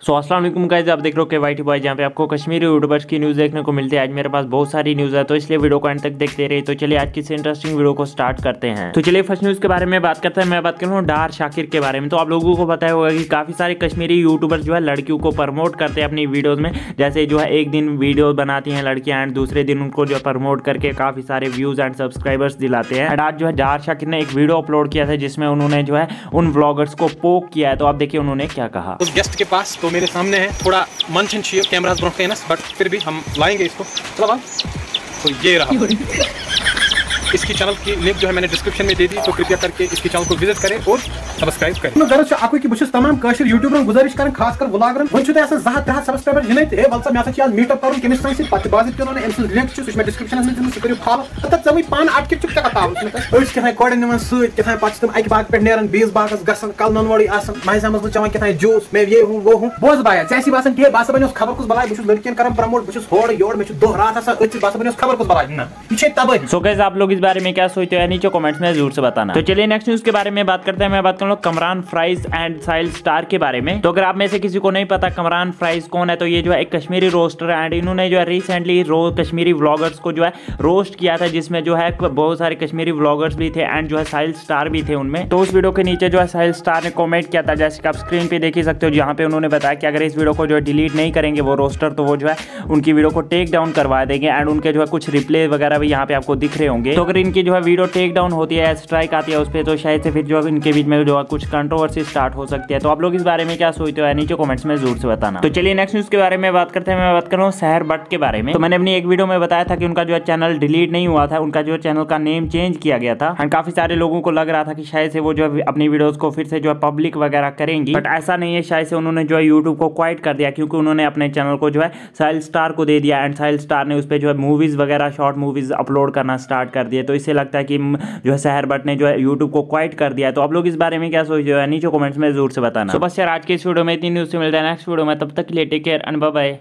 सो अस्सलाम वालेकुम गाइस, आप देख रहे हो के वाई टी बॉय, जहाँ पे आपको कश्मीरी यूट्यूबर्स की न्यूज़ देखने को मिलती है। आज मेरे पास बहुत सारी न्यूज़ है, तो इसलिए वीडियो को एंड तक देखते रहिए। तो चलिए आज की इस इंटरेस्टिंग वीडियो को स्टार्ट करते हैं। तो चलिए फर्स्ट न्यूज़ के बारे में बात करते हैं। मैं बात कर रहा हूँ डार शाकिर के बारे में। तो आप लोगों को पता होगा कि काफ़ी सारे कश्मीरी यूट्यूबर्स जो है लड़कियों को प्रमोट करते हैं अपनी वीडियोज़ में। जैसे जो है एक दिन वीडियो बनाती हैं लड़कियाँ एंड दूसरे दिन उनको जो प्रमोट करके काफ़ी सारे व्यूज़ एंड सब्सक्राइबर्स दिलाते हैं। एंड आज जो है डार शाकिर ने एक वीडियो अपलोड किया था जिसमें उन्होंने जो है उन व्लॉगर्स को पोक किया है। तो आप देखिए उन्होंने क्या कहा। उस गेस्ट के पास तो मेरे सामने है, थोड़ा मंचन कैमरास ब्रोंट है ना, बट फिर भी हम लाएंगे इसको। चलो बाल, तो ये रहा। इसकी चैनल की लिंक जो है मैंने डिस्क्रिप्शन में दे दी, तो कृपया करके इसकी चैनल को विजिट करें और सब्सक्राइब करें। गरज अकु कि बहुत तमाम कशर यूट्यूबरन गुजारिश कर, खासकर व्लॉगरन वन सब्सक्राइबर यिन हे वल मे हसा मीटअप कर कमिस पे बाजित कर लिंक सह डिस्क्रिप्शन में सह करो फॉलो तब वे पान अट क्या क्या कौड़ निवन सत्या पे अक बाग पे नेरान बीस बागस गसन कल ननवड़ी महजा मज चवान क्या जूस मैं ये हूँ वो हूँ बोज बाया ऐसी बात टे बस बनो खबर कुछ बलाय बहुत लड़कियन कर प्रमोट बहुत होड़ योड़ मे दो रात बस बनो खबर कुछ बलाय ये तबाही। सो गाइस आप लोग इस बारे में क्या सोचते हो नीचे कमेंट्स में जरूर से बताना। तो चलिए नेक्स्ट न्यूज के बारे में बात करते हैं। मैं बात करूँ Kamran fries and Sahil star के बारे में। तो अगर आप में से किसी को नहीं पता कमरान फ्राइज कौन है, तो ये जो है एक कश्मीरी रोस्टर है एंड इन्होंने जो है रिसेंटली कश्मीरी व्लॉगर्स को जो है रोस्ट किया था, जिसमें जो है बहुत सारे कश्मीरी व्लॉगर्स भी थे एंड जो है साहिल स्टार भी थे उनमें। तो उस वीडियो के नीचे जो है साहिल स्टार ने कॉमेंट किया था, जैसे कि आप स्क्रीन पे देख ही सकते हो, जहाँ पे उन्होंने बताया कि अगर इस वीडियो को जो है डिलीट नहीं करेंगे वो रोस्टर, तो वो जो है उनकी वीडियो को टेक डाउन करवा देंगे एंड उनके जो है कुछ रिप्ले वगैरह भी यहाँ पे आपको दिख रहे होंगे। तो अगर इनकी जो है वीडियो टेक डाउन होती है, स्ट्राइक आती है उस पर, तो शायद से फिर जो है इनके बीच में जो है कुछ कंट्रोवर्सी स्टार्ट हो सकती है। तो आप लोग इस बारे में क्या सोचते हो नीचे कमेंट्स में जरूर से बताना। तो चलिए नेक्स्ट न्यूज के बारे में बात करते हैं। मैं बात कर रहा हूँ सहर बट के बारे में। तो मैंने अपनी एक वीडियो में बताया था कि उनका जो है चैनल डिलीट नहीं हुआ था, उनका जो चैनल का नेम चेंज किया गया था एंड काफी सारे लोगों को लग रहा था कि शायद से वो जो है अपनी वीडियोस को फिर से जो है पब्लिक वगैरह करेंगी, बट ऐसा नहीं है। शायद से उन्होंने जो है यूट्यूब को क्वाइट कर दिया, क्योंकि उन्होंने अपने चैनल को जो है साहिल स्टार को दे दिया एंड साहिल स्टार ने उस पर जो है मूवीज वगैरह शॉर्ट मूवीज अपलोड करना स्टार्ट कर दिए। तो इससे लगता है कि जो है सहर बट ने जो है यूट्यूब को क्वाइट कर दिया है। तो आप लोग इस बारे में क्या सोचते हो नीचे कमेंट्स में जरूर से बताना। तो बस यार आज के इस वीडियो में इतनी न्यूज़ से मिलता है नेक्स्ट वीडियो में, तब तक के लिए take care and bye bye.